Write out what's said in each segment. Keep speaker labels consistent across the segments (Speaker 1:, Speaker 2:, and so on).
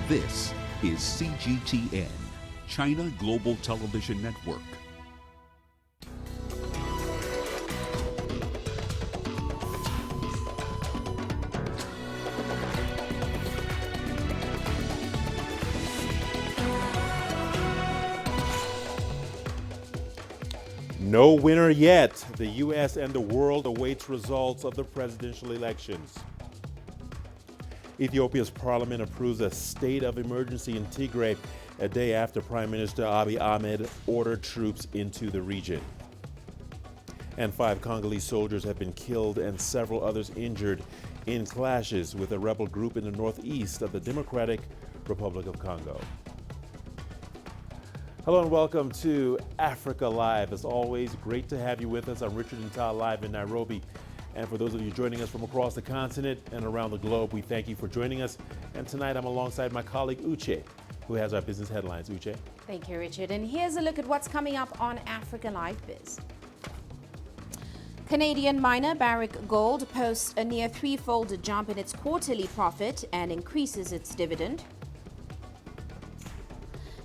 Speaker 1: This is CGTN, China Global Television Network.
Speaker 2: No winner yet. The U.S. and the world awaits results of the presidential elections. Ethiopia's parliament approves a state of emergency in Tigray a day after Prime Minister Abiy Ahmed ordered troops into the region. And 5 Congolese soldiers have been killed and several others injured in clashes with a rebel group in the northeast of the Democratic Republic of Congo. Hello and welcome to Africa Live. As always, great to have you with us. I'm Richard Ntal, live in Nairobi. And for those of you joining us from across the continent and around the globe, we thank you for joining us. And tonight I'm alongside my colleague Uche, who has our business headlines. Uche.
Speaker 3: Thank you, Richard. And here's a look at what's coming up on Africa Live Biz. Canadian miner Barrick Gold posts a near threefold jump in its quarterly profit and increases its dividend.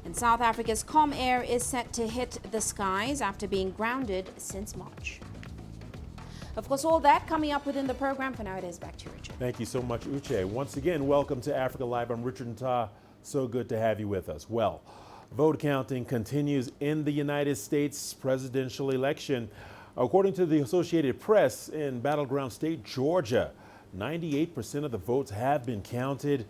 Speaker 3: And South Africa's Comair is set to hit the skies after being grounded since March. Of course, all that coming up within the program. For now, it is back to you, Richard.
Speaker 2: Thank you so much, Uche. Once again, welcome to Africa Live. I'm Richard Ntal. So good to have you with us. Well, vote counting continues in the United States presidential election. According to the Associated Press, in battleground state Georgia, 98% of the votes have been counted.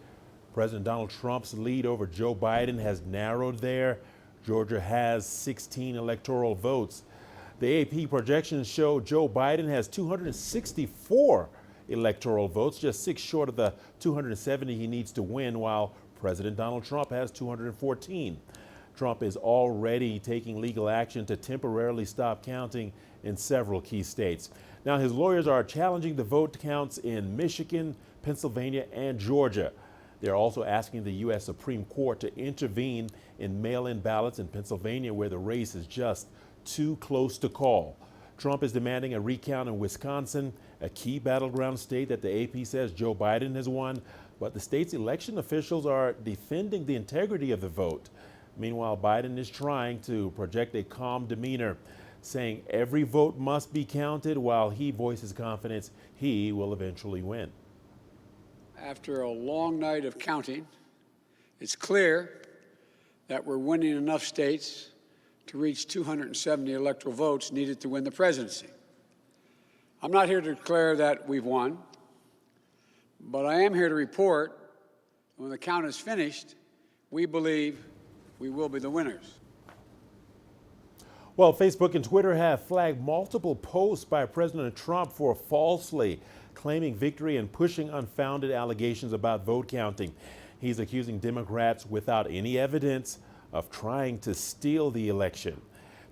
Speaker 2: President Donald Trump's lead over Joe Biden has narrowed there. Georgia has 16 electoral votes. The AP projections show Joe Biden has 264 electoral votes, just 6 short of the 270 he needs to win, while President Donald Trump has 214. Trump is already taking legal action to temporarily stop counting in several key states. Now, his lawyers are challenging the vote counts in Michigan, Pennsylvania, and Georgia. They're also asking the U.S. Supreme Court to intervene in mail-in ballots in Pennsylvania, where the race is just too close to call. Trump is demanding a recount in Wisconsin, a key battleground state that the AP says Joe Biden has won, but the state's election officials are defending the integrity of the vote. Meanwhile, Biden is trying to project a calm demeanor, saying every vote must be counted, while he voices confidence he will eventually win.
Speaker 4: After a long night of counting, it's clear that we're winning enough states to reach 270 electoral votes needed to win the presidency. I'm not here to declare that we've won, but I am here to report when the count is finished, we believe we will be the winners.
Speaker 2: Well, Facebook and Twitter have flagged multiple posts by President Trump for falsely claiming victory and pushing unfounded allegations about vote counting. He's accusing Democrats without any evidence of trying to steal the election.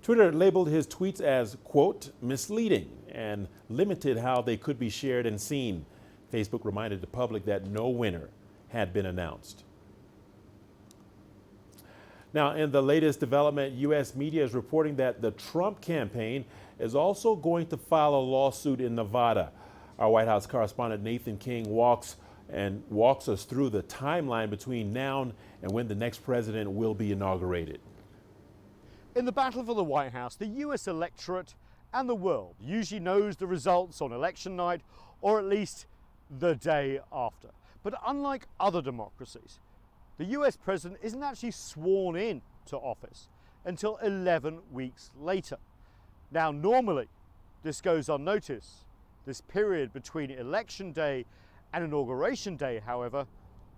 Speaker 2: Twitter labeled his tweets as, quote, misleading and limited how they could be shared and seen. Facebook reminded the public that no winner had been announced. Now, in the latest development, U.S. media is reporting that the Trump campaign is also going to file a lawsuit in Nevada. Our White House correspondent Nathan King walks us through the timeline between now and when the next president will be inaugurated.
Speaker 5: In the battle for the White House, the U.S. electorate and the world usually knows the results on election night, or at least the day after. But unlike other democracies, the U.S. president isn't actually sworn in to office until 11 weeks later. Now, normally, this goes unnoticed. This period between election day and inauguration day, however,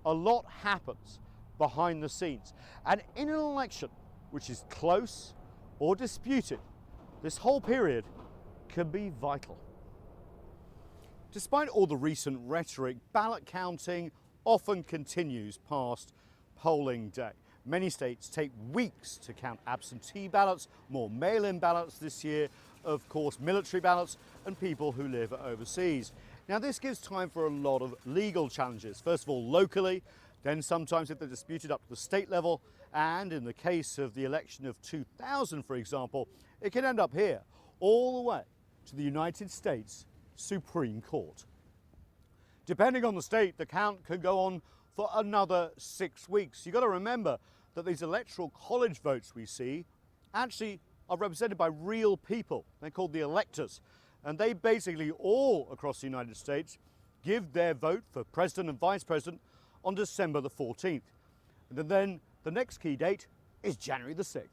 Speaker 5: a lot happens behind the scenes. And in an election which is close or disputed, this whole period can be vital. Despite all the recent rhetoric, ballot counting often continues past polling day. Many states take weeks to count absentee ballots, more mail-in ballots this year, of course, military ballots, and people who live overseas. Now, this gives time for a lot of legal challenges. First of all, locally, then sometimes if they're disputed up to the state level, and in the case of the election of 2000, for example, it can end up here, all the way to the United States Supreme Court. Depending on the state, the count could go on for another 6 weeks. You've got to remember that these electoral college votes we see actually are represented by real people. They're called the electors. And they basically all across the United States give their vote for president and vice president on December the 14th. And then the next key date is January the 6th.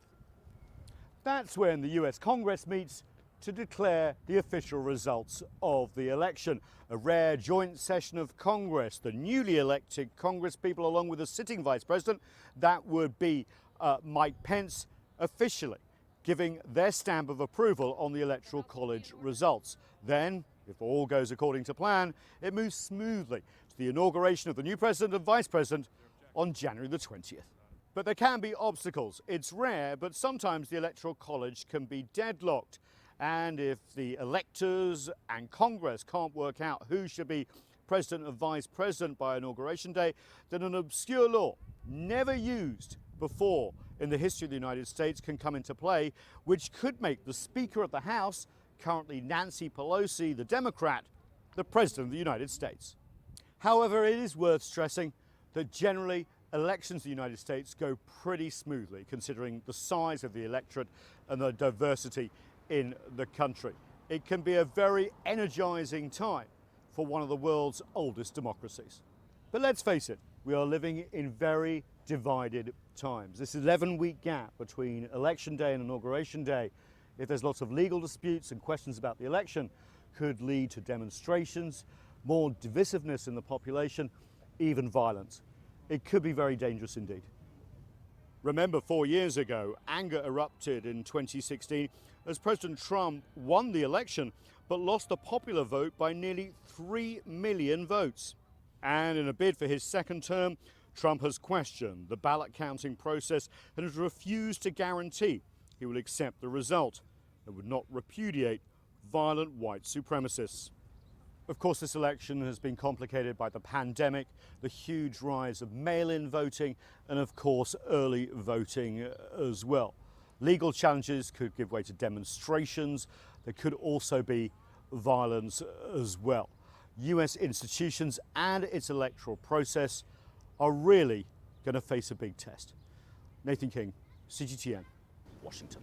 Speaker 5: That's when the US Congress meets to declare the official results of the election. A rare joint session of Congress, the newly elected Congress people along with the sitting vice president, that would be Mike Pence, officially giving their stamp of approval on the electoral college results. Then, if all goes according to plan, it moves smoothly to the inauguration of the new president and vice president on January the 20th. But there can be obstacles. It's rare, but sometimes the electoral college can be deadlocked. And if the electors and Congress can't work out who should be president and vice president by inauguration day, then an obscure law, never used before in the history of the United States, can come into play, which could make the Speaker of the House, currently Nancy Pelosi, the Democrat, the President of the United States. However, it is worth stressing that generally elections in the United States go pretty smoothly, considering the size of the electorate and the diversity in the country. It can be a very energizing time for one of the world's oldest democracies. But let's face it, we are living in very divided times. This 11-week gap between election day and inauguration day, if there's lots of legal disputes and questions about the election, could lead to demonstrations, more divisiveness in the population, even violence. It could be very dangerous indeed. Remember, 4 years ago, anger erupted in 2016 as President Trump won the election but lost the popular vote by nearly 3 million votes. And in a bid for his second term, Trump has questioned the ballot counting process and has refused to guarantee he will accept the result and would not repudiate violent white supremacists. Of course, this election has been complicated by the pandemic, the huge rise of mail-in voting, and of course, early voting as well. Legal challenges could give way to demonstrations. There could also be violence as well. US institutions and its electoral process are really going to face a big test. Nathan King, CGTN, Washington.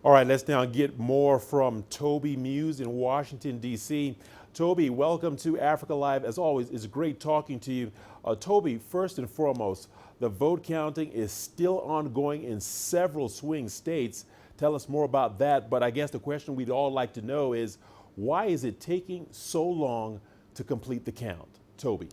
Speaker 2: All right, let's now get more from Toby Muse in Washington, D.C. Toby, welcome to Africa Live. As always, it's great talking to you. Toby, first and foremost, the vote counting is still ongoing in several swing states. Tell us more about that. But I guess the question we'd all like to know is, why is it taking so long to complete the count? Toby.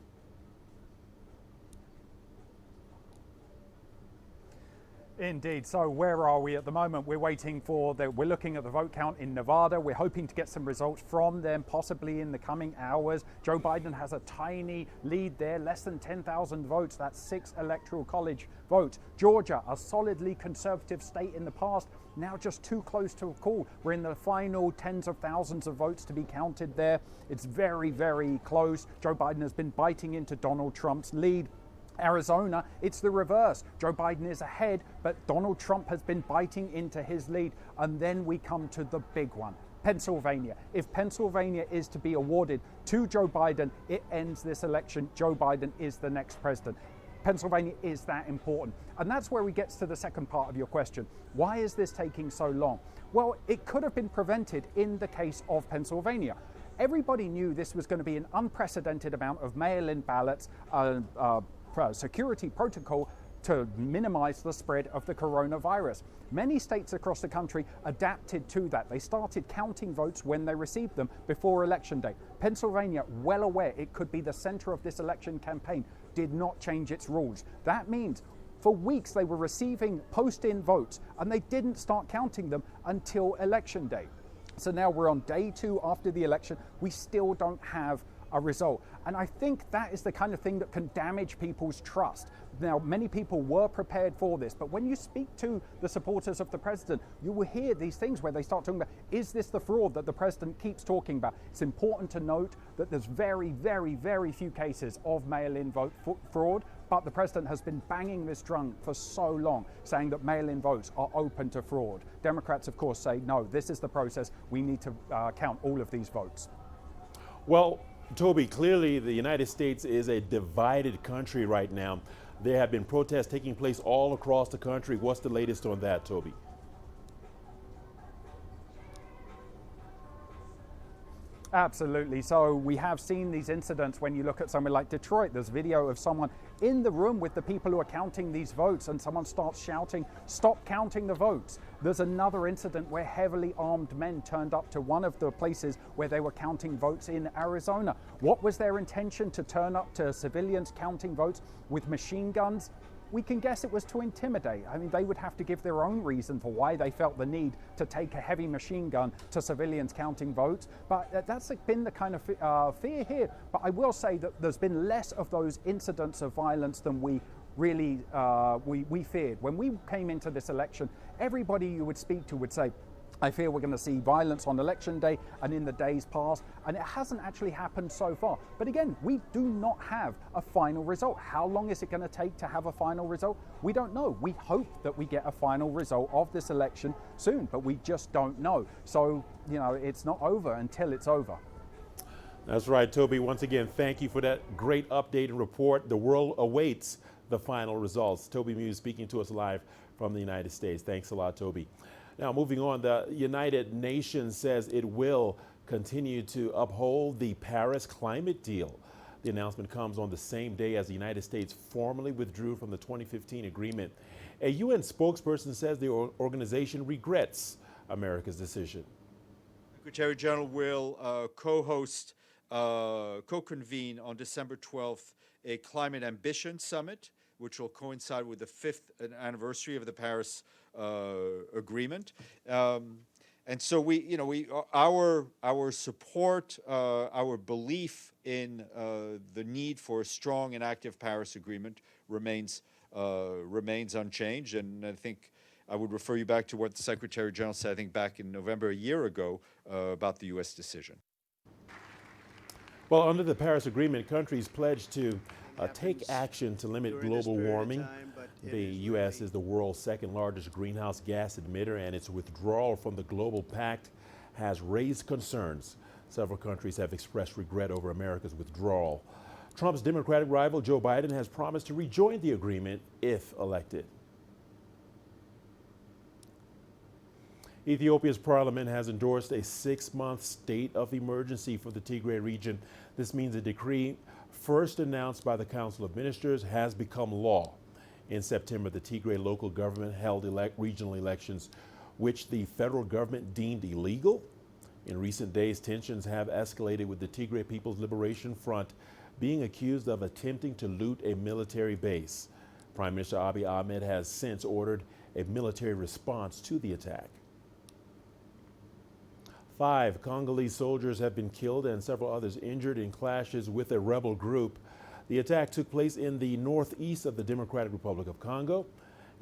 Speaker 6: Indeed. So where are we at the moment? We're waiting for we're looking at the vote count in Nevada. We're hoping to get some results from them, possibly in the coming hours. Joe Biden has a tiny lead there, less than 10,000 votes. That's 6 electoral college votes. Georgia, a solidly conservative state in the past, now just too close to a call. We're in the final tens of thousands of votes to be counted there. It's very, very close. Joe Biden has been biting into Donald Trump's lead. Arizona, it's the reverse. Joe Biden is ahead, but Donald Trump has been biting into his lead. And then we come to the big one, Pennsylvania. If Pennsylvania is to be awarded to Joe Biden, it ends this election. Joe Biden is the next president. Pennsylvania is that important. And that's where we get to the second part of your question. Why is this taking so long? Well, it could have been prevented in the case of Pennsylvania. Everybody knew this was going to be an unprecedented amount of mail-in ballots, security protocol to minimize the spread of the coronavirus. Many states across the country adapted to that. They started counting votes when they received them before election day. Pennsylvania, well aware it could be the center of this election campaign, did not change its rules. That means for weeks they were receiving post-in votes and they didn't start counting them until election day. So now we're on day 2 after the election. We still don't have a result. And I think that is the kind of thing that can damage people's trust. Now, many people were prepared for this, but when you speak to the supporters of the president, you will hear these things where they start talking about, is this the fraud that the president keeps talking about? It's important to note that there's very, very, very few cases of mail-in vote fraud, but the president has been banging this drum for so long, saying that mail-in votes are open to fraud. Democrats, of course, say, no, this is the process. We need to count all of these votes.
Speaker 2: Well, Toby, clearly the United States is a divided country right now. There have been protests taking place all across the country. What's the latest on that, Toby?
Speaker 6: Absolutely. So we have seen these incidents when you look at somewhere like Detroit. There's video of someone in the room with the people who are counting these votes, and someone starts shouting, "Stop counting the votes." There's another incident where heavily armed men turned up to one of the places where they were counting votes in Arizona. What was their intention? To turn up to civilians counting votes with machine guns? We can guess it was to intimidate. I mean, they would have to give their own reason for why they felt the need to take a heavy machine gun to civilians counting votes. But that's been the kind of fear here. But I will say that there's been less of those incidents of violence than we really we feared. When we came into this election, everybody you would speak to would say, I fear we're going to see violence on election day and in the days past, and it hasn't actually happened so far. But again, we do not have a final result. How long is it going to take to have a final result? We don't know. We hope that we get a final result of this election soon, but we just don't know. So, you know, it's not over until it's over.
Speaker 2: That's right, Toby. Once again, thank you for that great update and report. The world awaits the final results. Toby Muse speaking to us live from the United States. Thanks a lot, Toby. Now, moving on, the United Nations says it will continue to uphold the Paris climate deal. The announcement comes on the same day as the United States formally withdrew from the 2015 agreement. A UN spokesperson says the organization regrets America's decision.
Speaker 7: Secretary General will co-convene on December 12th a climate ambition summit, which will coincide with the 5th anniversary of the Paris agreement. And so our support, our belief in the need for a strong and active Paris agreement remains unchanged. And I think I would refer you back to what the Secretary General said, I think back in November a year ago, about the U.S. decision.
Speaker 2: Well, under the Paris Agreement, countries pledged to take action to limit global warming. The U.S. is the world's second largest greenhouse gas emitter, and its withdrawal from the global pact has raised concerns. Several countries have expressed regret over America's withdrawal. Trump's Democratic rival Joe Biden has promised to rejoin the agreement if elected. Ethiopia's parliament has endorsed a 6-month state of emergency for the Tigray region. This means a decree first announced by the Council of Ministers has become law. In September, the Tigray local government held regional elections, which the federal government deemed illegal. In recent days, tensions have escalated, with the Tigray People's Liberation Front being accused of attempting to loot a military base. Prime Minister Abiy Ahmed has since ordered a military response to the attack. 5 Congolese soldiers have been killed and several others injured in clashes with a rebel group. The attack took place in the northeast of the Democratic Republic of Congo.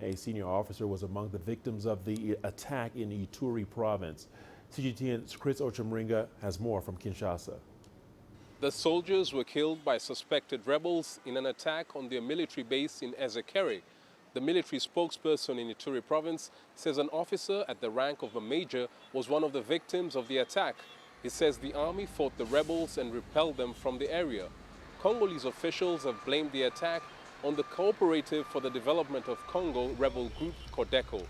Speaker 2: A senior officer was among the victims of the attack in Ituri province. CGTN's Chris Ochamringa has more from Kinshasa.
Speaker 8: The soldiers were killed by suspected rebels in an attack on their military base in Ezekere. The military spokesperson in Ituri province says an officer at the rank of a major was one of the victims of the attack. He says the army fought the rebels and repelled them from the area. Congolese officials have blamed the attack on the Cooperative for the Development of Congo rebel group Codeco.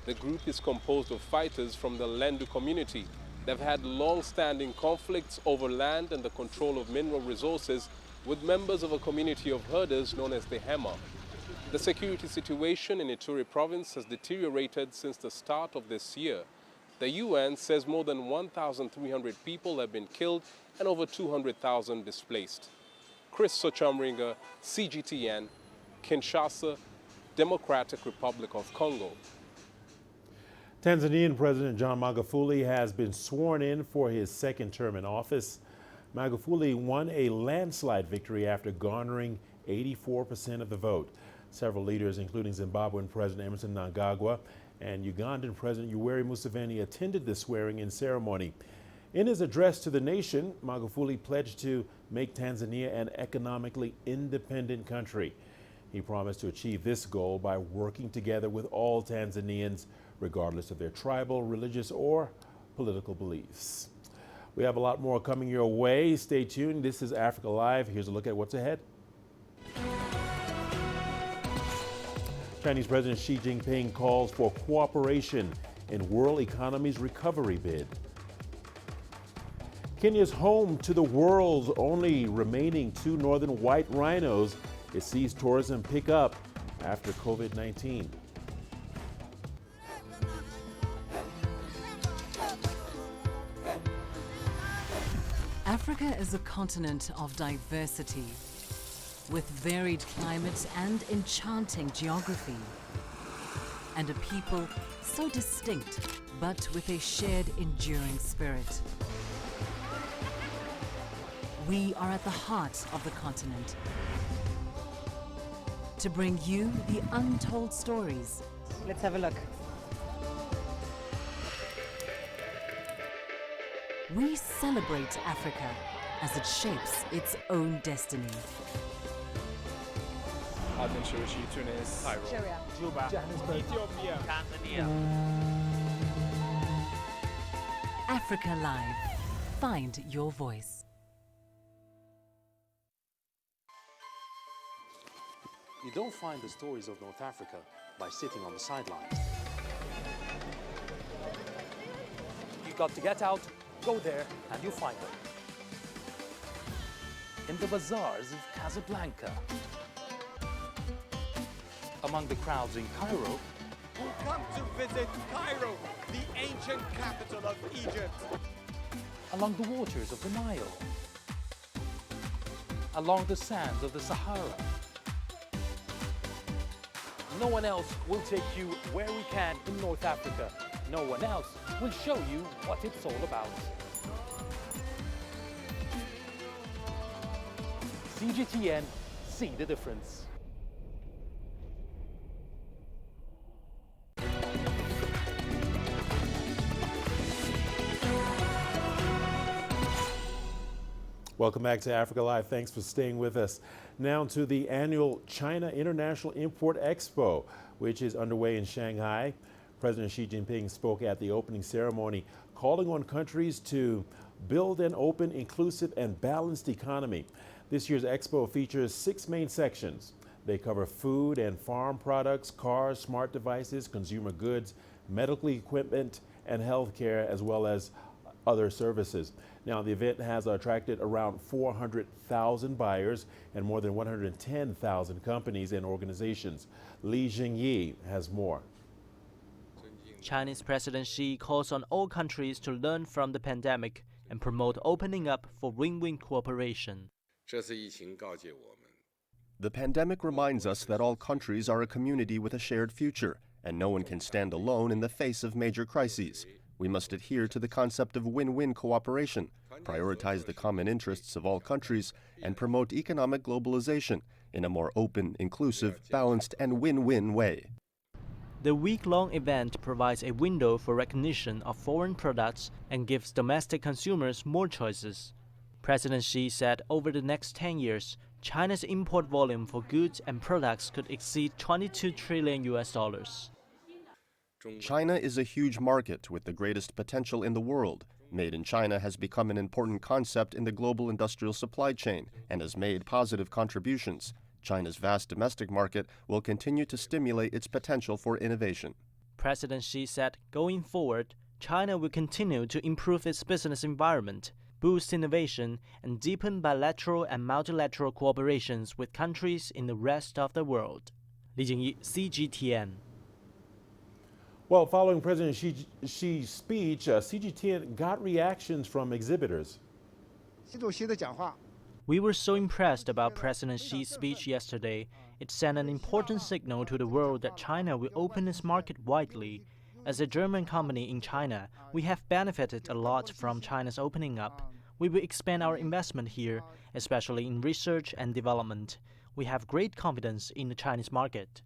Speaker 8: The group is composed of fighters from the Lendu community. They've had long-standing conflicts over land and the control of mineral resources with members of a community of herders known as the Hema. The security situation in Ituri province has deteriorated since the start of this year. The UN says more than 1,300 people have been killed and over 200,000 displaced. Chris Ochamringa, CGTN, Kinshasa, Democratic Republic of Congo.
Speaker 2: Tanzanian President John Magufuli has been sworn in for his second term in office. Magufuli won a landslide victory after garnering 84% of the vote. Several leaders, including Zimbabwean President Emmerson Mnangagwa and Ugandan President Yoweri Museveni, attended the swearing-in ceremony. In his address to the nation, Magufuli pledged to make Tanzania an economically independent country. He promised to achieve this goal by working together with all Tanzanians, regardless of their tribal, religious, or political beliefs. We have a lot more coming your way. Stay tuned. This is Africa Live. Here's a look at what's ahead. Chinese President Xi Jinping calls for cooperation in world economy's recovery bid. Kenya's home to the world's only remaining 2 northern white rhinos. It sees tourism pick up after COVID-19.
Speaker 9: Africa is a continent of diversity, with varied climates and enchanting geography, and a people so distinct, but with a shared enduring spirit. We are at the heart of the continent to bring you the untold stories.
Speaker 10: Let's have a look.
Speaker 9: We celebrate Africa as it shapes its own destiny.
Speaker 10: Tunis, Syria,
Speaker 11: Juba, Ethiopia, Tanzania.
Speaker 9: Africa Live. Find your voice.
Speaker 12: You don't find the stories of North Africa by sitting on the sidelines. You got to get out, go there, and you'll find them. In the bazaars of Casablanca, among the crowds in Cairo,
Speaker 11: Who come to visit Cairo, the ancient capital of Egypt.
Speaker 12: along the waters of the Nile, along the sands of the Sahara. No one else will take you where we can in North Africa. No one else will show you what it's all about. CGTN, see the difference.
Speaker 2: Welcome back to Africa Live. Thanks for staying with us. Now to the annual China International Import Expo, which is underway in Shanghai. President Xi Jinping spoke at the opening ceremony, calling on countries to build an open, inclusive, and balanced economy. This year's expo features 6 main sections. They cover food and farm products, cars, smart devices, consumer goods, medical equipment, and healthcare, as well as other services. Now, the event has attracted around 400,000 buyers and more than 110,000 companies and organizations. Li Jingyi has more.
Speaker 13: Chinese President Xi calls on all countries to learn from the pandemic and promote opening up for win-win cooperation.
Speaker 14: The pandemic reminds us that all countries are a community with a shared future, and no one can stand alone in the face of major crises. We must adhere to the concept of win-win cooperation, prioritize the common interests of all countries, and promote economic globalization in a more open, inclusive, balanced, and win-win way.
Speaker 13: The week-long event provides a window for recognition of foreign products and gives domestic consumers more choices. President Xi said over the next 10 years, China's import volume for goods and products could exceed $22 trillion.
Speaker 14: China is a huge market with the greatest potential in the world. Made in China has become an important concept in the global industrial supply chain and has made positive contributions. China's vast domestic market will continue to stimulate its potential for innovation.
Speaker 13: President Xi said going forward, China will continue to improve its business environment, boost innovation, and deepen bilateral and multilateral cooperations with countries in the rest of the world. Li Jingyi, CGTN.
Speaker 2: Well, following President Xi's speech, CGTN got reactions from exhibitors.
Speaker 13: We were so impressed about President Xi's speech yesterday. It sent an important signal to the world that China will open its market widely. As a German company in China, we have benefited a lot from China's opening up. We will expand our investment here, especially in research and development. We have great confidence in the Chinese market.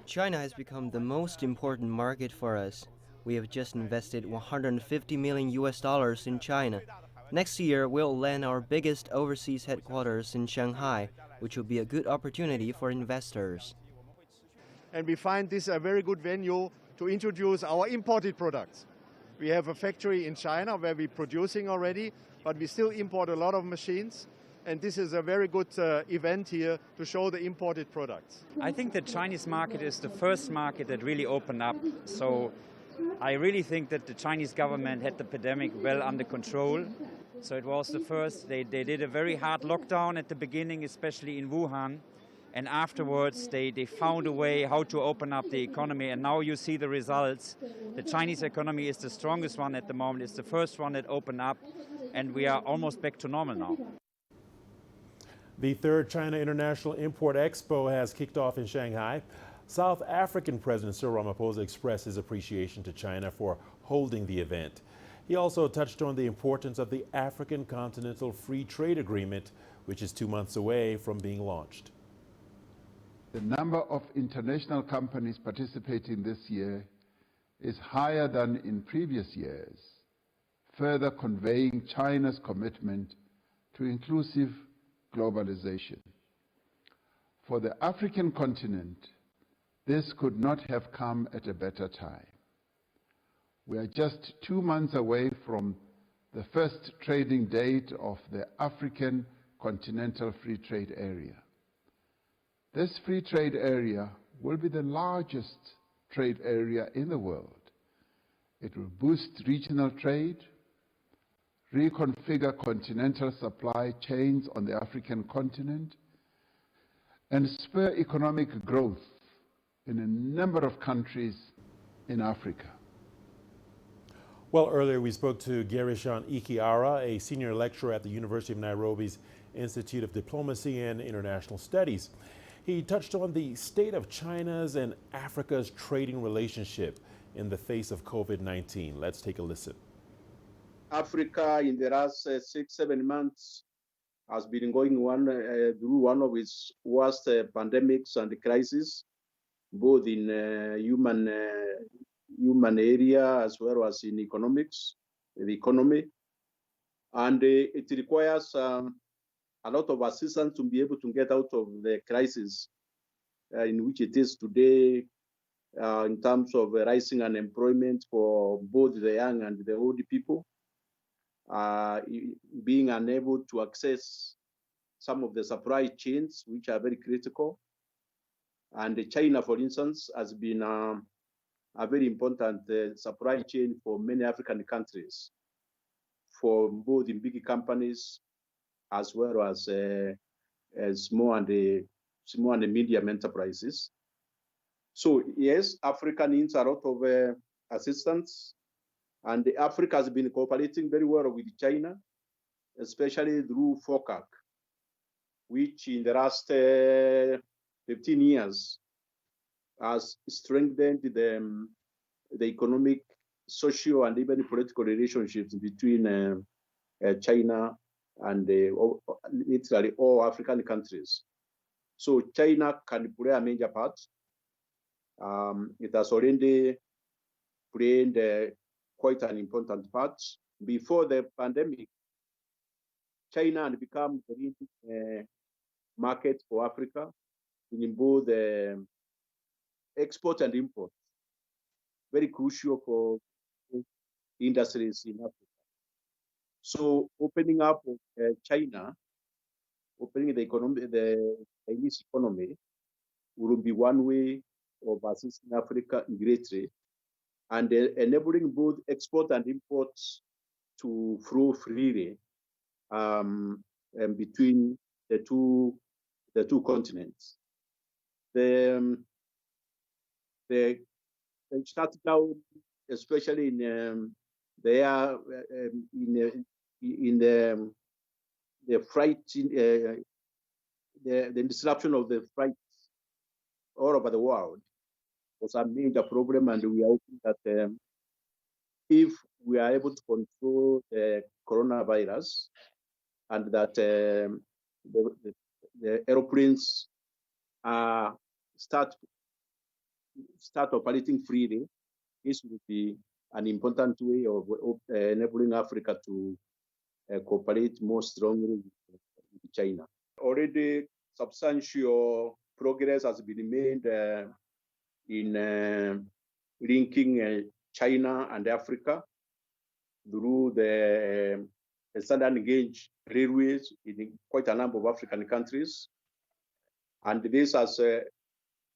Speaker 15: China has become the most important market for us. We have just invested $150 million in China. Next year, we'll land our biggest overseas headquarters in Shanghai, which will be a good opportunity for investors.
Speaker 16: And we find this a very good venue to introduce our imported products. We have a factory in China where we're producing already, but we still import a lot of machines. And this is a very good event here to show the imported products.
Speaker 17: I think the Chinese market is the first market that really opened up. So I really think that the Chinese government had the pandemic well under control. So it was the first. They did a very hard lockdown at the beginning, especially in Wuhan. And afterwards, they found a way how to open up the economy. And now you see the results. The Chinese economy is the strongest one at the moment. It's the first one that opened up. And we are almost back to normal now.
Speaker 2: The third China International Import Expo has kicked off in Shanghai. South African President Cyril Ramaphosa expressed his appreciation to China for holding the event. He also touched on the importance of the African Continental Free Trade Agreement, which is 2 months away from being launched.
Speaker 18: The number of international companies participating this year is higher than in previous years, further conveying China's commitment to inclusive globalization. For the African continent, this could not have come at a better time. We are just 2 months away from the first trading date of the African Continental Free Trade Area. This free trade area will be the largest trade area in the world. It will boost regional trade, reconfigure continental supply chains on the African continent, and spur economic growth in a number of countries in Africa.
Speaker 2: Well, earlier we spoke to Gerishan Ikiara, a senior lecturer at the University of Nairobi's Institute of Diplomacy and International Studies. He touched on the state of China's and Africa's trading relationship in the face of COVID-19. Let's take a listen.
Speaker 19: Africa in the last 6-7 months has been going through one of its worst pandemics and crises, both in human area as well as in the economy. And it requires a lot of assistance to be able to get out of the crisis in which it is today, in terms of rising unemployment for both the young and the old people, being unable to access some of the supply chains, which are very critical. And China, for instance, has been a very important supply chain for many African countries, for both in big companies as well as small and medium enterprises. So yes, Africa needs a lot of assistance, and Africa has been cooperating very well with China, especially through FOCAC, which in the last 15 years has strengthened the economic, social, and even political relationships between China and literally all African countries. So China can play a major part. It has already played quite an important part. Before the pandemic, China had become the leading market for Africa in both export and import, very crucial for industries in Africa. So opening up China, opening the Chinese economy will be one way of assisting Africa greatly and enabling both export and imports to flow freely between the two continents. The shutdown, especially in the freight, the disruption of the freight all over the world was a major problem, and we are hoping that if we are able to control the coronavirus and that the aeroplanes start operating freely, this will be an important way of enabling Africa to cooperate more strongly with China. Already substantial progress has been made in linking China and Africa through the standard gauge railways in quite a number of African countries. And this has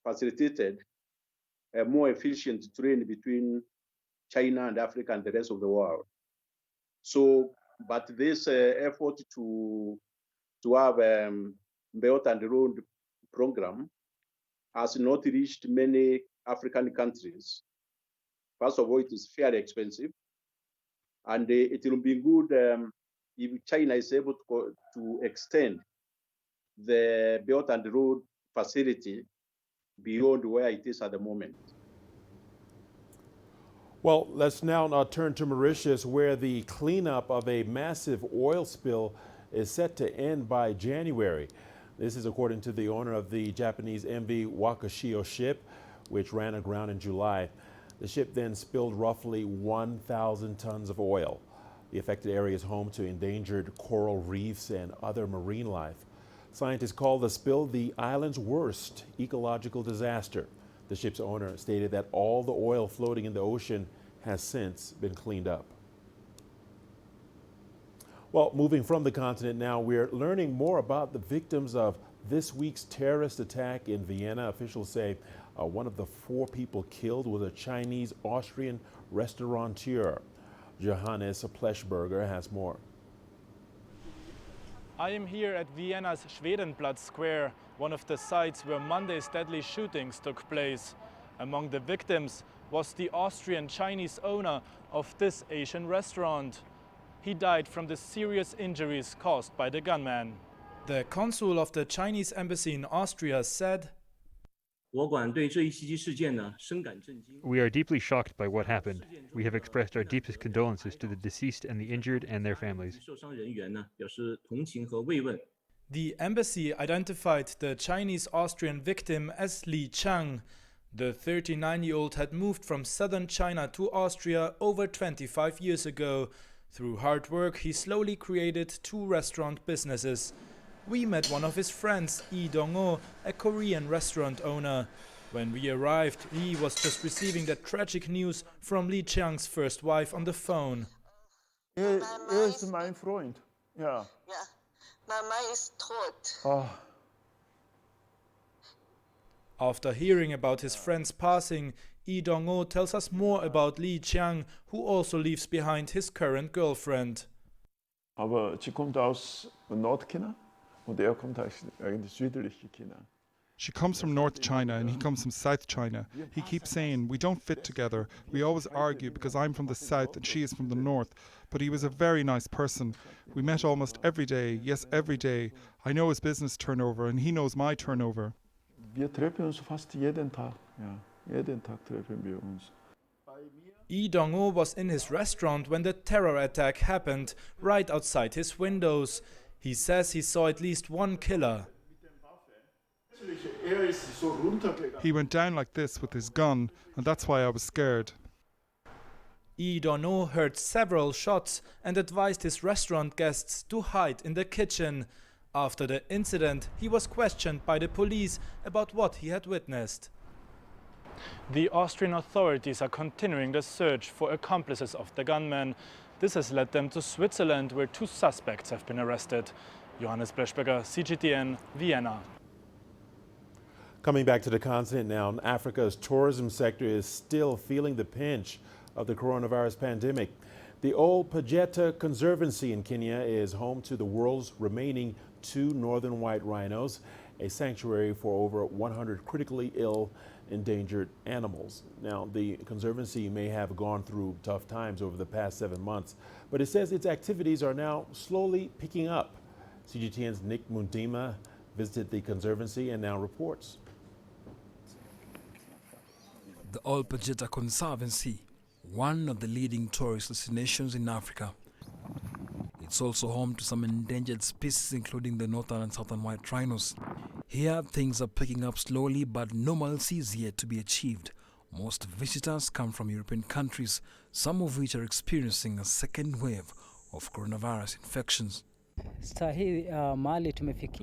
Speaker 19: facilitated a more efficient trade between China and Africa and the rest of the world. So, but this effort to have Belt and Road program has not reached many African countries. First of all, it is fairly expensive, and it will be good if China is able to extend the Belt and Road facility beyond where it is at the moment.
Speaker 2: Well, let's now turn to Mauritius, where the cleanup of a massive oil spill is set to end by January. This is according to the owner of the Japanese MV Wakashio ship, which ran aground in July. The ship then spilled roughly 1,000 tons of oil. The affected area is home to endangered coral reefs and other marine life. Scientists call the spill the island's worst ecological disaster. The ship's owner stated that all the oil floating in the ocean has since been cleaned up. Well, moving from the continent now, we're learning more about the victims of this week's terrorist attack in Vienna. Officials say one of the 4 people killed was a Chinese-Austrian restaurateur. Johannes Pleschberger has more.
Speaker 20: I am here at Vienna's Schwedenplatz Square, one of the sites where Monday's deadly shootings took place. Among the victims was the Austrian-Chinese owner of this Asian restaurant. He died from the serious injuries caused by the gunman. The consul of the Chinese embassy in Austria said,
Speaker 21: "We are deeply shocked by what happened. We have expressed our deepest condolences to the deceased and the injured and their families."
Speaker 20: The embassy identified the Chinese-Austrian victim as Li Chang. The 39-year-old had moved from southern China to Austria over 25 years ago. Through hard work, he slowly created 2 restaurant businesses. We met one of his friends, Yi Dong-o, a Korean restaurant owner. When we arrived, he was just receiving the tragic news from Li Chang's first wife on the phone.
Speaker 22: Is mein Freund. Ja. Mama is tot.
Speaker 20: Oh. After hearing about his friend's passing, Yi Dong-o tells us more about Li Chang, who also leaves behind his current girlfriend.
Speaker 22: Aber sie kommt aus Nordchina und kommt eigentlich südliche China.
Speaker 23: She comes from North China and he comes from South China. He keeps saying, we don't fit together. We always argue because I'm from the south and she is from the north. But he was a very nice person. We met almost every day, yes, every day. I know his business turnover and he knows my turnover.
Speaker 22: Wir treffen uns fast jeden Tag. Ja, jeden Tag treffen wir uns.
Speaker 20: Yi Dong-o was in his restaurant when the terror attack happened, right outside his windows. He says he saw at least one killer.
Speaker 23: He went down like this with his gun, and that's why I was scared.
Speaker 20: Yi Dong-o heard several shots and advised his restaurant guests to hide in the kitchen. After the incident, he was questioned by the police about what he had witnessed. The Austrian authorities are continuing the search for accomplices of the gunman. This has led them to Switzerland, where 2 suspects have been arrested. Johannes Pleschberger, CGTN, Vienna.
Speaker 2: Coming back to the continent now, Africa's tourism sector is still feeling the pinch of the coronavirus pandemic. The Old Pajeta Conservancy in Kenya is home to the world's remaining 2 northern white rhinos, a sanctuary for over 100 critically ill endangered animals. Now, the Conservancy may have gone through tough times over the past 7 months, but it says its activities are now slowly picking up. CGTN's Nick Mundima visited the Conservancy and now reports.
Speaker 24: The Old Pajeta Conservancy, one of the leading tourist destinations in Africa. It's also home to some endangered species, including the northern and southern white rhinos. Here, things are picking up slowly, but normalcy is yet to be achieved. Most visitors come from European countries, some of which are experiencing a second wave of coronavirus infections.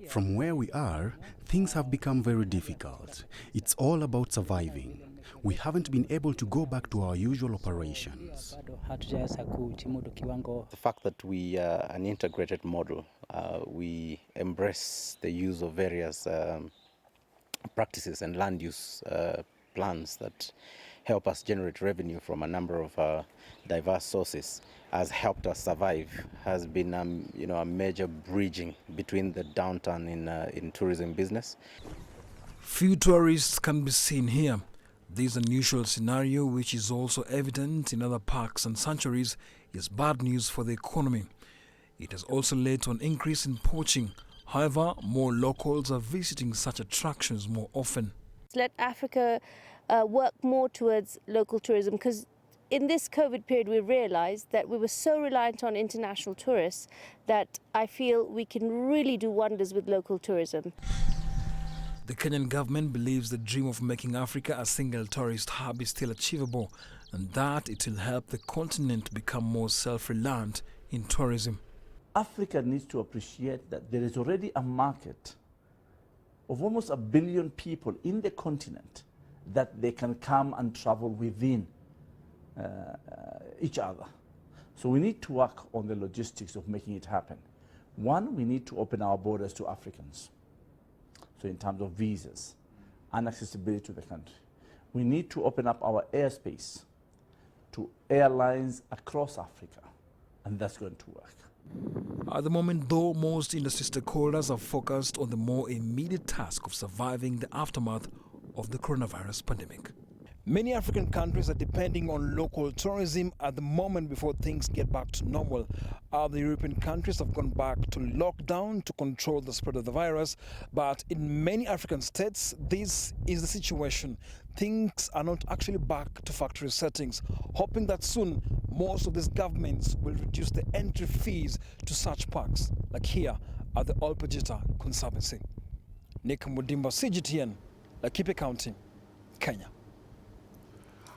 Speaker 25: From where we are, things have become very difficult. It's all about surviving.
Speaker 1: we haven't been able to go back to our usual operations.
Speaker 3: The fact that we are an integrated model, we embrace the use of various practices and land use plans that help us generate revenue from a number of diverse sources, has helped us survive, has been a major bridging between the downturn in tourism business.
Speaker 24: Few tourists can be seen here. This unusual scenario, which is also evident in other parks and sanctuaries, is bad news for the economy. It has also led to an increase in poaching. However, more locals are visiting such attractions more often.
Speaker 4: Let Africa work more towards local tourism, because in this COVID period we realized that we were so reliant on international tourists that I feel we can really do wonders with local tourism.
Speaker 24: The Kenyan government believes the dream of making Africa a single tourist hub is still achievable, and that it will help the continent become more self-reliant in tourism.
Speaker 5: Africa needs to appreciate that there is already a market of almost 1 billion people in the continent that they can come and travel within each other. So we need to work on the logistics of making it happen. One, we need to open our borders to Africans. So in terms of visas and accessibility to the country. We need to open up our airspace to airlines across Africa, and that's going to work.
Speaker 24: At the moment, though, most industry stakeholders are focused on the more immediate task of surviving the aftermath of the coronavirus pandemic. Many African countries are depending on local tourism at the moment before things get back to normal. Other European countries have gone back to lockdown to control the spread of the virus, but in many African states, this is the situation. Things are not actually back to factory settings, hoping that soon most of these governments will reduce the entry fees to such parks, like here at the Olpejita Conservancy. Nick Mudimba, CGTN, Laikipia County, Kenya.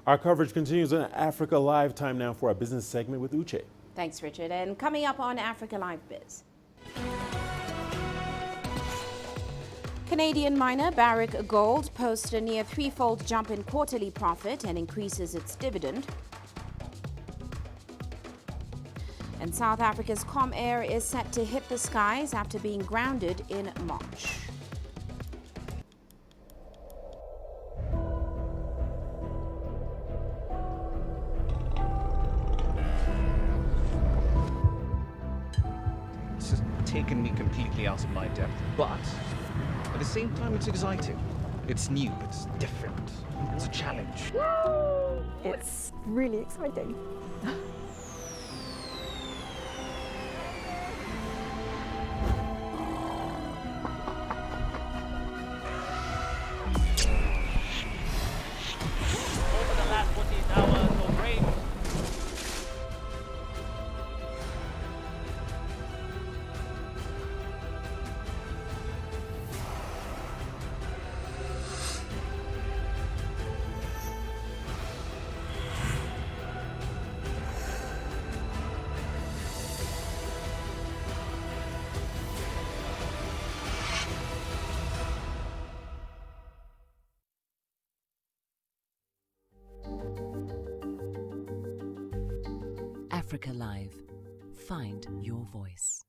Speaker 2: Our coverage continues on Africa Live. Time now for our business segment with Uche.
Speaker 25: Thanks, Richard. And coming up on Africa Live Biz. Canadian miner Barrick Gold posts a near threefold jump in quarterly profit and increases its dividend. And South Africa's Comair is set to hit the skies after being grounded in March.
Speaker 26: Taken me completely out of my depth, but at the same time it's exciting. It's new, it's different, it's a challenge.
Speaker 27: It's really exciting.
Speaker 12: Over the last 14 hours of rain.
Speaker 9: Africa Live. Find your voice.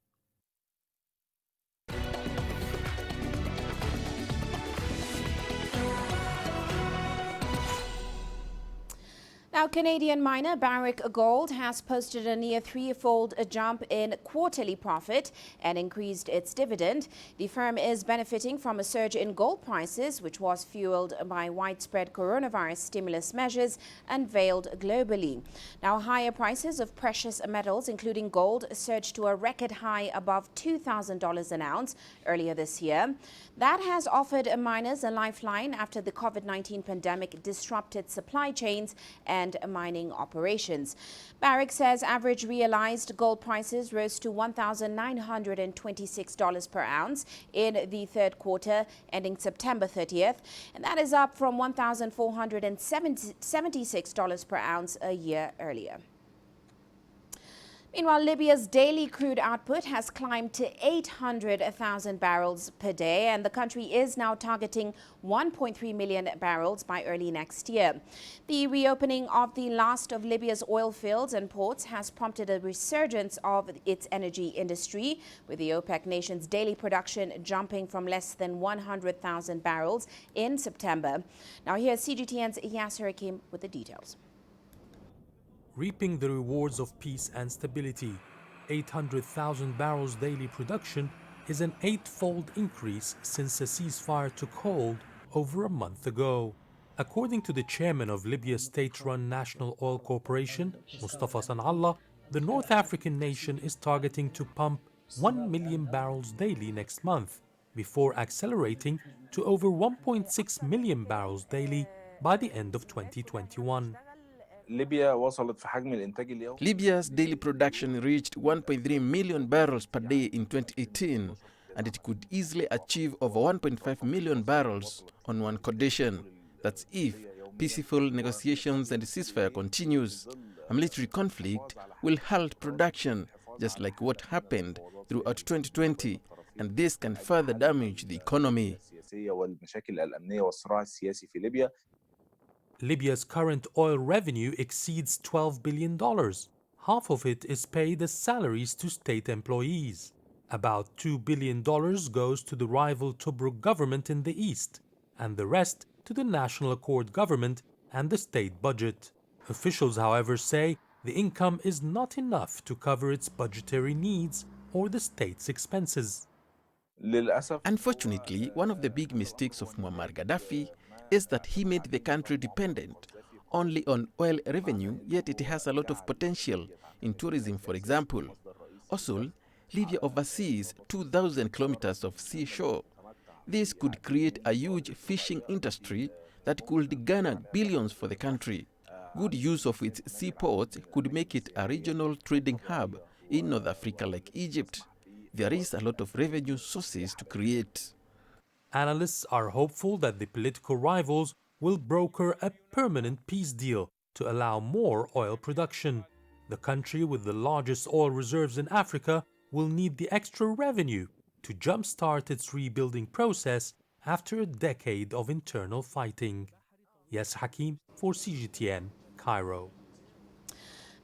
Speaker 25: Now, Canadian miner Barrick Gold has posted a near threefold jump in quarterly profit and increased its dividend. The firm is benefiting from a surge in gold prices, which was fueled by widespread coronavirus stimulus measures unveiled globally. Now, higher prices of precious metals, including gold, surged to a record high above $2,000 an ounce earlier this year. That has offered miners a lifeline after the COVID-19 pandemic disrupted supply chains and mining operations. Barrick says average realized gold prices rose to $1,926 per ounce in the third quarter ending September 30th, and that is up from $1,476 per ounce a year earlier. Meanwhile, Libya's daily crude output has climbed to 800,000 barrels per day, and the country is now targeting 1.3 million barrels by early next year. The reopening of the last of Libya's oil fields and ports has prompted a resurgence of its energy industry, with the OPEC nation's daily production jumping from less than 100,000 barrels in September. Now here's CGTN's Yasser Hakim with the details.
Speaker 12: Reaping the rewards of peace and stability, 800,000 barrels daily production is an 8-fold increase since a ceasefire took hold over a month ago. According to the chairman of Libya's state-run National Oil Corporation, Mustafa Sanallah, the North African nation is targeting to pump 1 million barrels daily next month, before accelerating to over 1.6 million barrels daily by the end of 2021.
Speaker 6: Libya's daily production reached 1.3 million barrels per day in 2018, and it could easily achieve over 1.5 million barrels on one condition. That's if peaceful negotiations and ceasefire continues. A military conflict will halt production, just like what happened throughout 2020, and this can further damage the economy.
Speaker 12: Libya's current oil revenue exceeds $12 billion. Half of it is paid as salaries to state employees. About $2 billion goes to the rival Tobruk government in the east, and the rest to the National Accord government and the state budget. Officials, however, say the income is not enough to cover its budgetary needs or the state's expenses.
Speaker 6: Unfortunately, one of the big mistakes of Muammar Gaddafi is that he made the country dependent only on oil revenue, yet it has a lot of potential in tourism, for example. Also, Libya oversees 2,000 kilometers of seashore. This could create a huge fishing industry that could garner billions for the country. Good use of its seaports could make it a regional trading hub in North Africa like Egypt. There is a lot of revenue sources to create.
Speaker 12: Analysts are hopeful that the political rivals will broker a permanent peace deal to allow more oil production. The country with the largest oil reserves in Africa will need the extra revenue to jumpstart its rebuilding process after a decade of internal fighting. Yasser Hakim for CGTN, Cairo.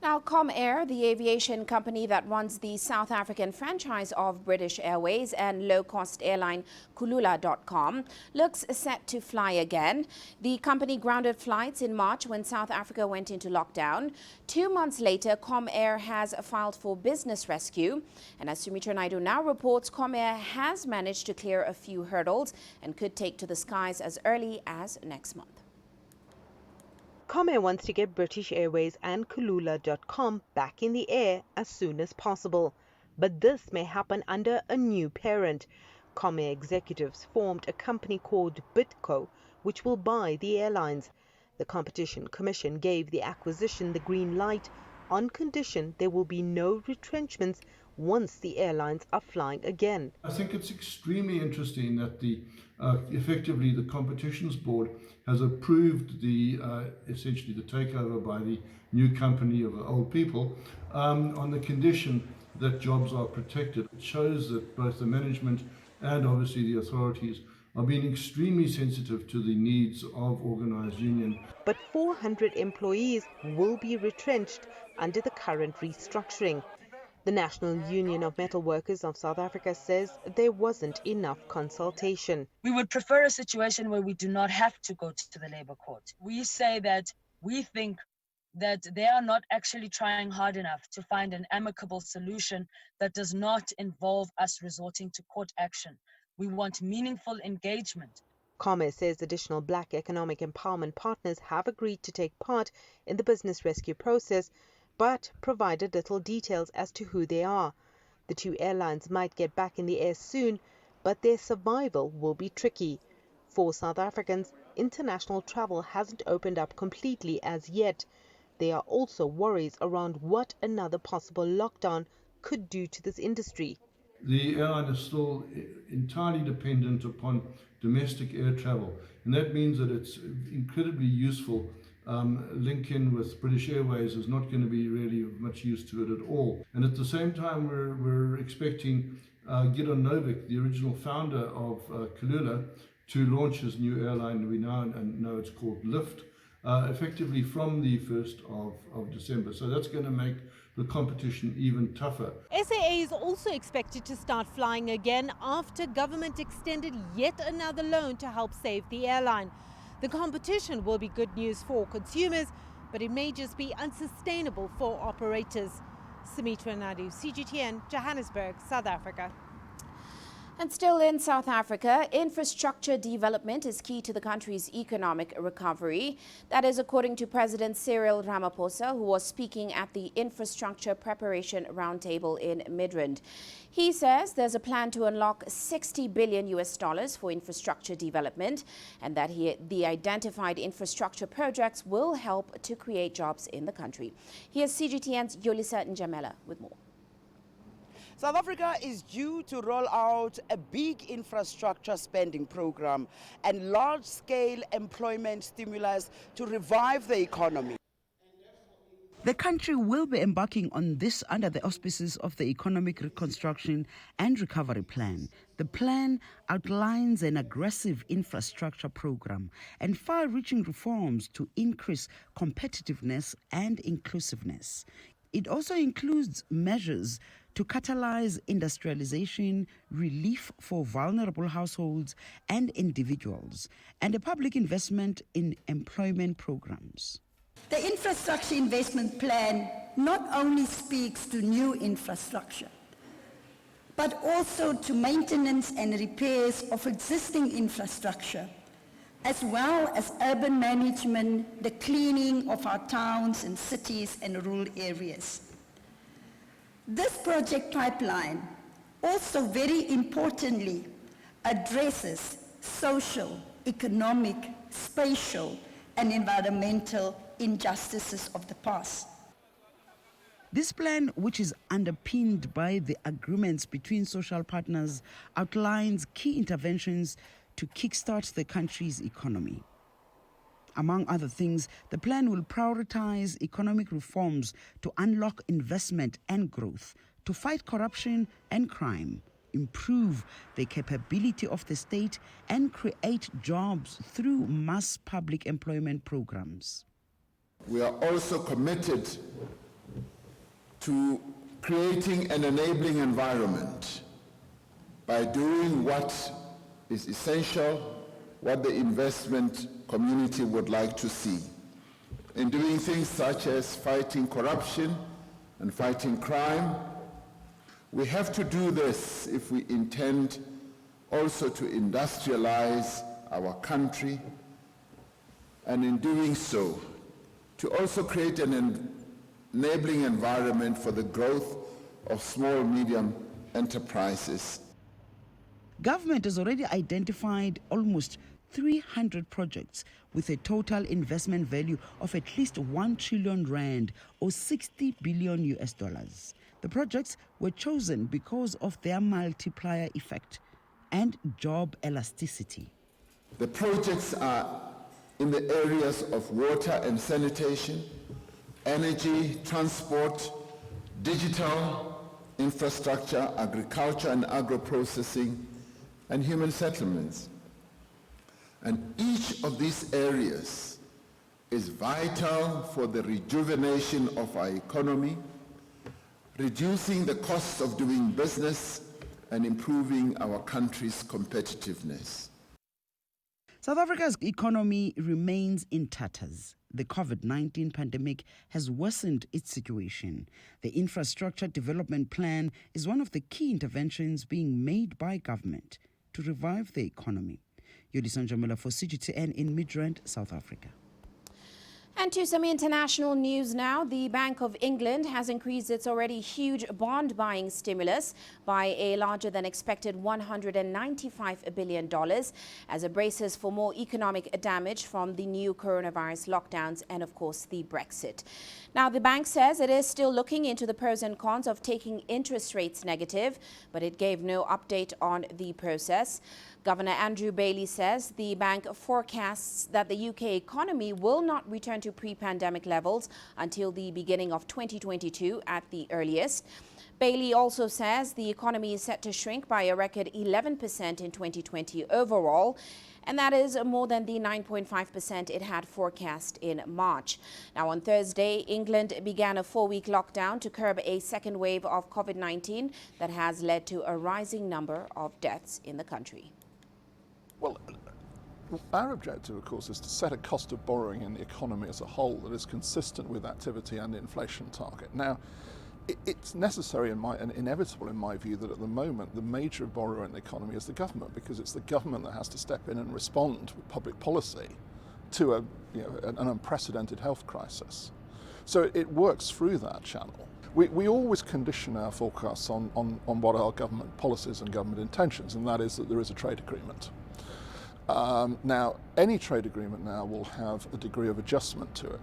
Speaker 25: Now, Comair, the aviation company that runs the South African franchise of British Airways and low-cost airline Kulula.com, looks set to fly again. The company grounded flights in March when South Africa went into lockdown. 2 months later, Comair has filed for business rescue. And as Sumitra Naidu now reports, Comair has managed to clear a few hurdles and could take to the skies as early as next month.
Speaker 7: Comair wants to get British Airways and Kulula.com back in the air as soon as possible. But this may happen under a new parent. Comair executives formed a company called Bitco, which will buy the airlines. The Competition Commission gave the acquisition the green light on condition there will be no retrenchments once the airlines are flying again.
Speaker 8: I think it's extremely interesting that effectively the Competitions Board has approved essentially the takeover by the new company of old people on the condition that jobs are protected. It shows that both the management and obviously the authorities are being extremely sensitive to the needs of organised union.
Speaker 7: But 400 employees will be retrenched under the current restructuring. The National Union of Metal Workers of South Africa says there wasn't enough consultation.
Speaker 10: We would prefer a situation where we do not have to go to the Labour Court. We say that we think that they are not actually trying hard enough to find an amicable solution that does not involve us resorting to court action. We want meaningful engagement.
Speaker 7: Comair says additional black economic empowerment partners have agreed to take part in the business rescue process, but provided little details as to who they are. The two airlines might get back in the air soon, but their survival will be tricky. For South Africans, international travel hasn't opened up completely as yet. There are also worries around what another possible lockdown could do to this industry.
Speaker 8: The airline is still entirely dependent upon domestic air travel, and that means that it's incredibly useful link in with British Airways is not going to be really of much use to it at all. And at the same time, we're expecting Gidon Novick, the original founder of Kulula, to launch his new airline. We now know it's called Lift, effectively from the 1st of December. So that's going to make the competition even tougher.
Speaker 7: SAA is also expected to start flying again after government extended yet another loan to help save the airline. The competition will be good news for consumers, but it may just be unsustainable for operators. Sumitra Naidu, CGTN, Johannesburg, South Africa.
Speaker 25: And still in South Africa, infrastructure development is key to the country's economic recovery. That is according to President Cyril Ramaphosa, who was speaking at the Infrastructure Preparation Roundtable in Midrand. He says there's a plan to unlock $60 billion for infrastructure development, and that the identified infrastructure projects will help to create jobs in the country. Here's CGTN's Yolisa Njamela with more.
Speaker 11: South Africa is due to roll out a big infrastructure spending program and large-scale employment stimulus to revive the economy.
Speaker 13: The country will be embarking on this under the auspices of the Economic Reconstruction and Recovery Plan. The plan outlines an aggressive infrastructure program and far-reaching reforms to increase competitiveness and inclusiveness. It also includes measures to catalyze industrialization, relief for vulnerable households and individuals, and a public investment in employment programs.
Speaker 14: The infrastructure investment plan not only speaks to new infrastructure, but also to maintenance and repairs of existing infrastructure, as well as urban management, the cleaning of our towns and cities and rural areas. This project pipeline also very importantly addresses social, economic, spatial, and environmental injustices of the past.
Speaker 13: This plan, which is underpinned by the agreements between social partners, outlines key interventions to kickstart the country's economy. Among other things, the plan will prioritize economic reforms to unlock investment and growth, to fight corruption and crime, improve the capability of the state, and create jobs through mass public employment programs.
Speaker 15: We are also committed to creating an enabling environment by doing what is essential, what the investment community would like to see. In doing things such as fighting corruption and fighting crime, we have to do this if we intend also to industrialize our country, and in doing so, to also create an enabling environment for the growth of small, medium enterprises.
Speaker 13: Government has already identified almost 300 projects with a total investment value of at least 1 trillion rand or $60 billion. The projects were chosen because of their multiplier effect and job elasticity.
Speaker 15: The projects are in the areas of water and sanitation, energy, transport, digital infrastructure, agriculture and agro-processing, and human settlements. And each of these areas is vital for the rejuvenation of our economy, reducing the cost of doing business, and improving our country's competitiveness.
Speaker 13: South Africa's economy remains in tatters. The COVID-19 pandemic has worsened its situation. The Infrastructure Development Plan is one of the key interventions being made by government to revive the economy. Yolisa Njamela for CGTN in Midrand, South Africa.
Speaker 25: And to some international news now, the Bank of England has increased its already huge bond buying stimulus by a larger than expected $195 billion as it braces for more economic damage from the new coronavirus lockdowns and, of course, the Brexit. Now, the bank says it is still looking into the pros and cons of taking interest rates negative, but it gave no update on the process. Governor Andrew Bailey says the bank forecasts that the UK economy will not return to pre-pandemic levels until the beginning of 2022 at the earliest. Bailey also says the economy is set to shrink by a record 11% in 2020 overall, and that is more than the 9.5% it had forecast in March. Now, on Thursday, England began a 4-week lockdown to curb a second wave of COVID-19 that has led to a rising number of deaths in the country.
Speaker 16: Well, our objective, of course, is to set a cost of borrowing in the economy as a whole that is consistent with activity and inflation target. Now, it's necessary and inevitable in my view that at the moment the major borrower in the economy is the government, because it's the government that has to step in and respond with public policy to an unprecedented health crisis. So it works through that channel. We always condition our forecasts on what are government policies and government intentions, and that is that there is a trade agreement. Now, any trade agreement now will have a degree of adjustment to it.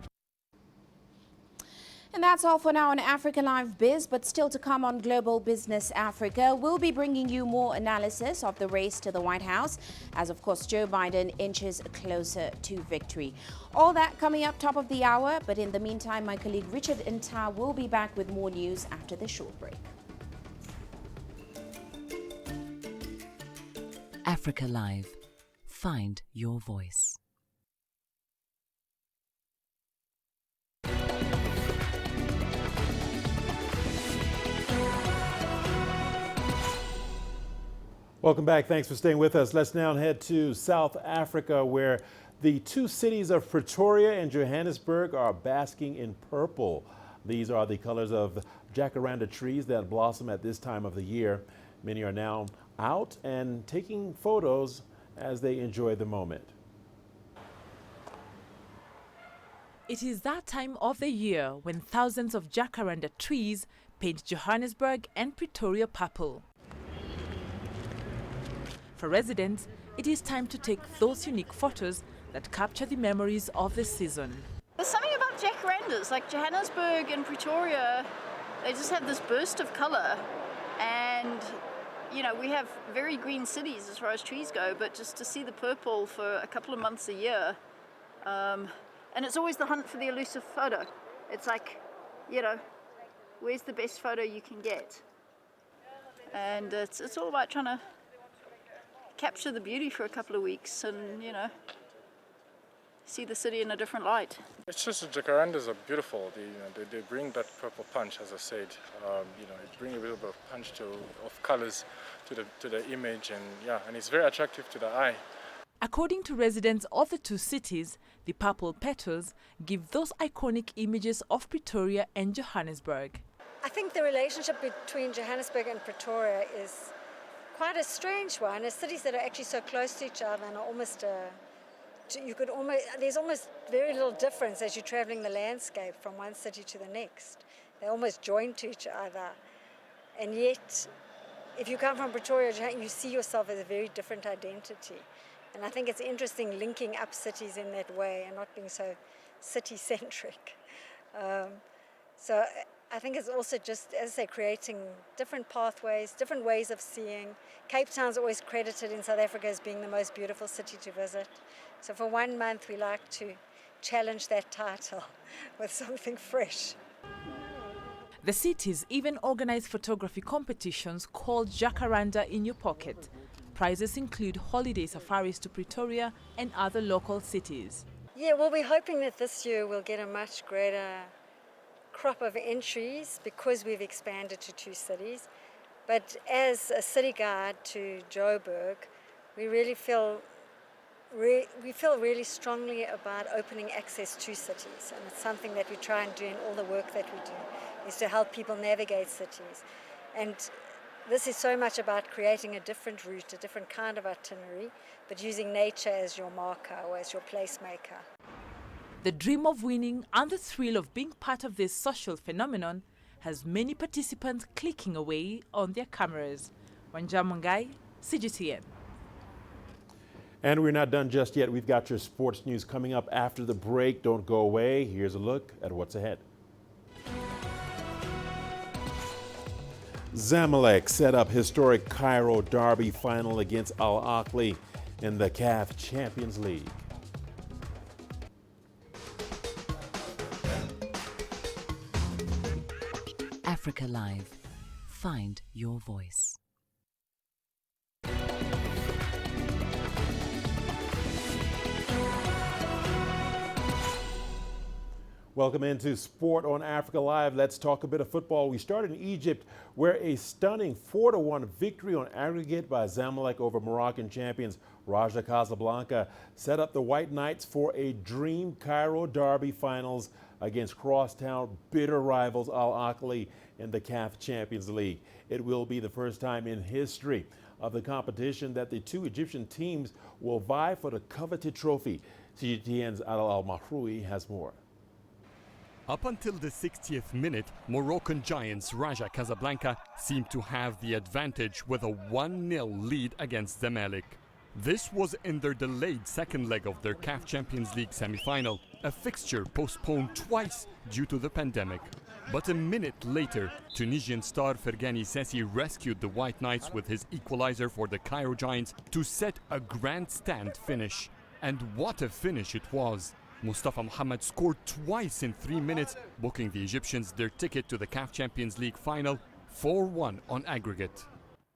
Speaker 25: And that's all for now on Africa Live Biz, but still to come on Global Business Africa, we'll be bringing you more analysis of the race to the White House as, of course, Joe Biden inches closer to victory. All that coming up top of the hour, but in the meantime, my colleague Richard Nta will be back with more news after this short break.
Speaker 9: Africa Live. Find your voice.
Speaker 2: Welcome back. Thanks for staying with us. Let's now head to South Africa, where the two cities of Pretoria and Johannesburg are basking in purple. These are the colors of Jacaranda trees that blossom at this time of the year. Many are now out and taking photos as they enjoy the moment.
Speaker 17: It is that time of the year when thousands of Jacaranda trees paint Johannesburg and Pretoria purple. For residents, it is time to take those unique photos that capture the memories of the season.
Speaker 18: There's something about jacarandas, like Johannesburg and Pretoria, they just have this burst of colour. And, you know, we have very green cities as far as trees go, but just to see the purple for a couple of months a year, and it's always the hunt for the elusive photo. It's like, you know, where's the best photo you can get? And it's all about trying to capture the beauty for a couple of weeks and, you know, see the city in a different light.
Speaker 19: It's just the jacarandas are beautiful. They bring that purple punch, as I said. You know, it brings a little bit of punch of colors to the image, and it's very attractive to the eye.
Speaker 17: According to residents of the two cities, the purple petals give those iconic images of Pretoria and Johannesburg.
Speaker 21: I think the relationship between Johannesburg and Pretoria is quite a strange one. As cities that are actually so close to each other and are almost there's almost very little difference as you're traveling the landscape from one city to the next. They're almost joined to each other. And yet, if you come from Pretoria, you see yourself as a very different identity. And I think it's interesting linking up cities in that way and not being so city-centric. So I think it's also just, as I say, creating different pathways, different ways of seeing. Cape Town's always credited in South Africa as being the most beautiful city to visit. So for 1 month, we like to challenge that title with something fresh.
Speaker 17: The cities even organize photography competitions called Jacaranda in Your Pocket. Prizes include holiday safaris to Pretoria and other local cities.
Speaker 21: Yeah, well, we're hoping that this year we'll get a much greater crop of entries because we've expanded to 2 cities. But as a city guide to Joburg, we really feel really strongly about opening access to cities, and it's something that we try and do in all the work that we do, is to help people navigate cities. And this is so much about creating a different route, a different kind of itinerary, but using nature as your marker or as your placemaker.
Speaker 17: The dream of winning and the thrill of being part of this social phenomenon has many participants clicking away on their cameras. Wanja Mungai, CGTN.
Speaker 2: And we're not done just yet. We've got your sports news coming up after the break. Don't go away. Here's a look at what's ahead. Zamalek set up historic Cairo derby final against Al Ahly in the CAF Champions League.
Speaker 9: Africa Live. Find your voice.
Speaker 2: Welcome into Sport on Africa Live. Let's talk a bit of football. We start in Egypt, where a stunning 4-1 victory on aggregate by Zamalek over Moroccan champions Raja Casablanca set up the White Knights for a dream Cairo derby finals against crosstown bitter rivals Al Ahly in the CAF Champions League. It will be the first time in history of the competition that the two Egyptian teams will vie for the coveted trophy. CGTN's Adel Al-Mahroui has more.
Speaker 1: Up until the 60th minute, Moroccan giants Raja Casablanca seemed to have the advantage with a 1-0 lead against Zamalek. This was in their delayed second leg of their CAF Champions League semi-final, a fixture postponed twice due to the pandemic. But a minute later, Tunisian star Fergani Sessi rescued the White Knights with his equalizer for the Cairo Giants to set a grandstand finish. And what a finish it was! Mustafa Mohamed scored twice in 3 minutes, booking the Egyptians their ticket to the CAF Champions League final, 4-1 on aggregate.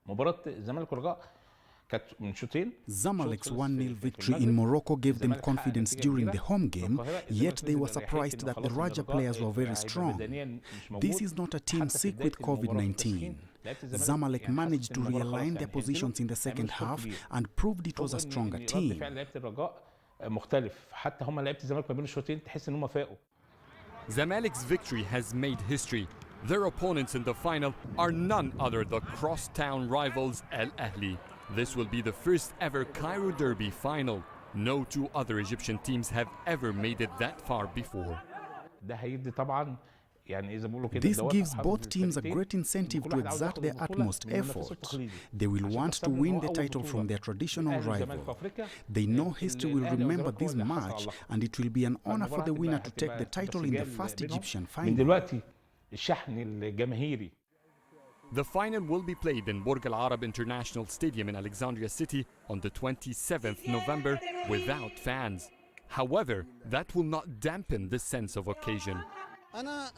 Speaker 3: Zamalek's 1-0 victory in Morocco gave them confidence during the home game, yet they were surprised that the Raja players were very strong. This is not a team sick with COVID-19. Zamalek managed to realign their positions in the second half and proved it was a stronger team.
Speaker 1: Zamalek's victory has made history. Their opponents in the final are none other than the crosstown rivals Al Ahly. This will be the first ever Cairo Derby final. No two other Egyptian teams have ever made it that far before.
Speaker 3: This gives both teams a great incentive to exert their utmost effort. They will want to win the title from their traditional rival. They know history will remember this match, and it will be an honor for the winner to take the title in the first Egyptian final.
Speaker 1: The final will be played in Burj Al Arab International Stadium in Alexandria City on the 27th November without fans. However, that will not dampen the sense of occasion.
Speaker 6: I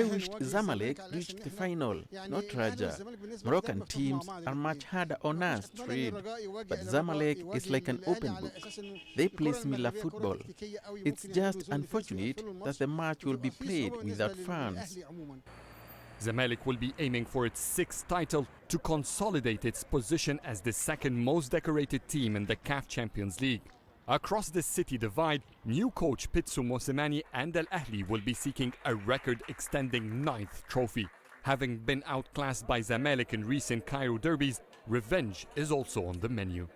Speaker 6: wished Zamalek reached the final, not Raja. Moroccan teams are much harder on us to read, but Zamalek is like an open book. They play similar football. It's just unfortunate that the match will be played without fans.
Speaker 1: Zamalek will be aiming for its 6th title to consolidate its position as the second most decorated team in the CAF Champions League. Across the city divide, new coach Pitsu Mosimane and Al Ahly will be seeking a record-extending 9th trophy. Having been outclassed by Zamalek in recent Cairo derbies, revenge is also on the menu.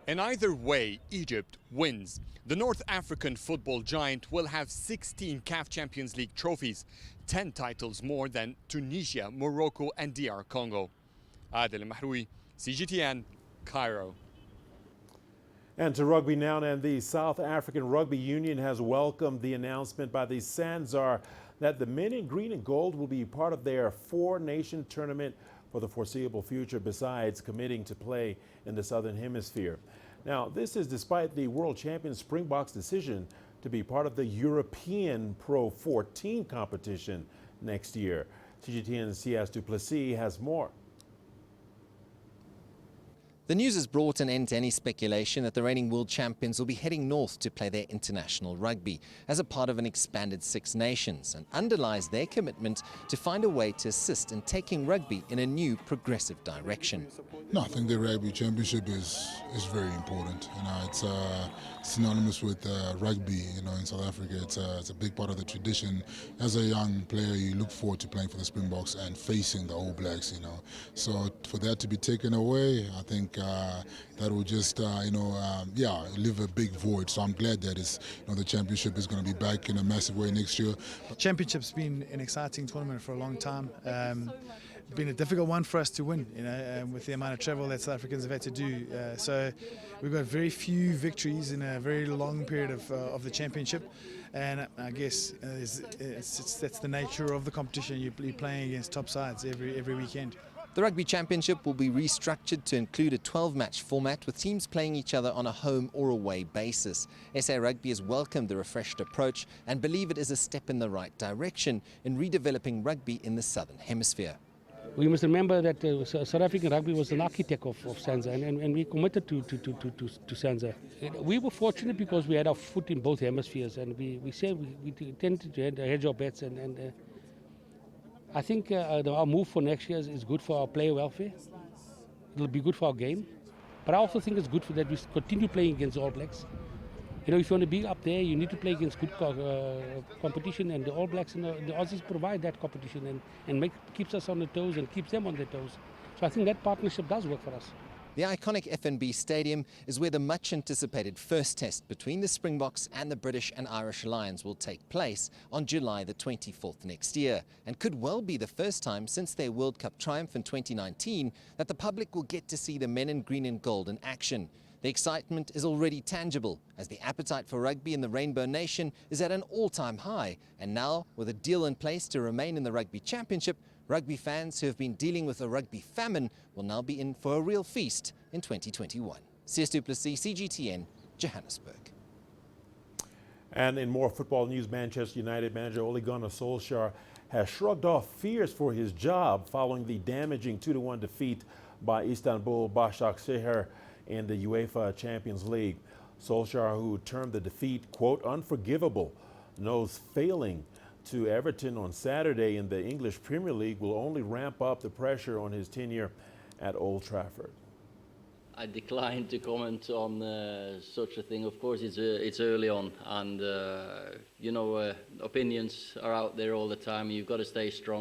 Speaker 1: In either way, Egypt wins. The North African football giant will have 16 CAF Champions League trophies, 10 titles more than Tunisia, Morocco and DR Congo. Adel Al-Mahroui, CGTN, Cairo.
Speaker 2: And to rugby now, and the South African Rugby Union has welcomed the announcement by the Sanzar that the men in green and gold will be part of their 4-nation tournament for the foreseeable future, besides committing to play in the Southern Hemisphere. Now, this is despite the world champion Springboks' decision to be part of the European Pro 14 competition next year. CGTN's C.S. Duplessis has more.
Speaker 4: The news has brought an end to any speculation that the reigning world champions will be heading north to play their international rugby as a part of an expanded 6 nations, and underlies their commitment to find a way to assist in taking rugby in a new progressive direction.
Speaker 5: No, I think the rugby championship is very important. You know, it's synonymous with rugby. You know, in South Africa, it's a big part of the tradition. As a young player, you look forward to playing for the Springboks and facing the All Blacks. You know, so for that to be taken away, I think that will just leave a big void. So I'm glad that the championship is going to be back in a massive way next year.
Speaker 20: Championship's been an exciting tournament for a long time. Been a difficult one for us to win, with the amount of travel that South Africans have had to do. So we've got very few victories in a very long period of the championship. And I guess that's the nature of the competition. You're playing against top sides every weekend.
Speaker 4: The Rugby Championship will be restructured to include a 12-match format with teams playing each other on a home or away basis. SA Rugby has welcomed the refreshed approach and believe it is a step in the right direction in redeveloping rugby in the Southern Hemisphere.
Speaker 10: We must remember that South African rugby was an architect of SANZA, and we committed to SANZA. We were fortunate because we had our foot in both hemispheres, and we said we tended to hedge our bets, and I think our move for next year is good for our player welfare. It'll be good for our game, but I also think it's good for that we continue playing against All Blacks. You know, if you want to be up there, you need to play against good competition, and the All Blacks and the Aussies provide that competition and keeps us on the toes and keeps them on their toes. So I think that partnership does work for us.
Speaker 4: The iconic FNB Stadium is where the much-anticipated first test between the Springboks and the British and Irish Lions will take place on July the 24th next year, and could well be the first time since their World Cup triumph in 2019 that the public will get to see the men in green and gold in action. The excitement is already tangible, as the appetite for rugby in the Rainbow Nation is at an all-time high, and now, with a deal in place to remain in the Rugby Championship, rugby fans who have been dealing with a rugby famine will now be in for a real feast in 2021. CS du Plessis, CGTN, Johannesburg.
Speaker 2: And in more football news, Manchester United manager Ole Gunnar Solskjaer has shrugged off fears for his job following the damaging 2-1 defeat by Istanbul Başakşehir in the UEFA Champions League. Solskjaer, who termed the defeat, quote, unforgivable, knows failing to Everton on Saturday in the English Premier League will only ramp up the pressure on his tenure at Old Trafford.
Speaker 12: I decline to comment on such a thing. Of course, it's early on, and you know, opinions are out there all the time. You've got to stay strong.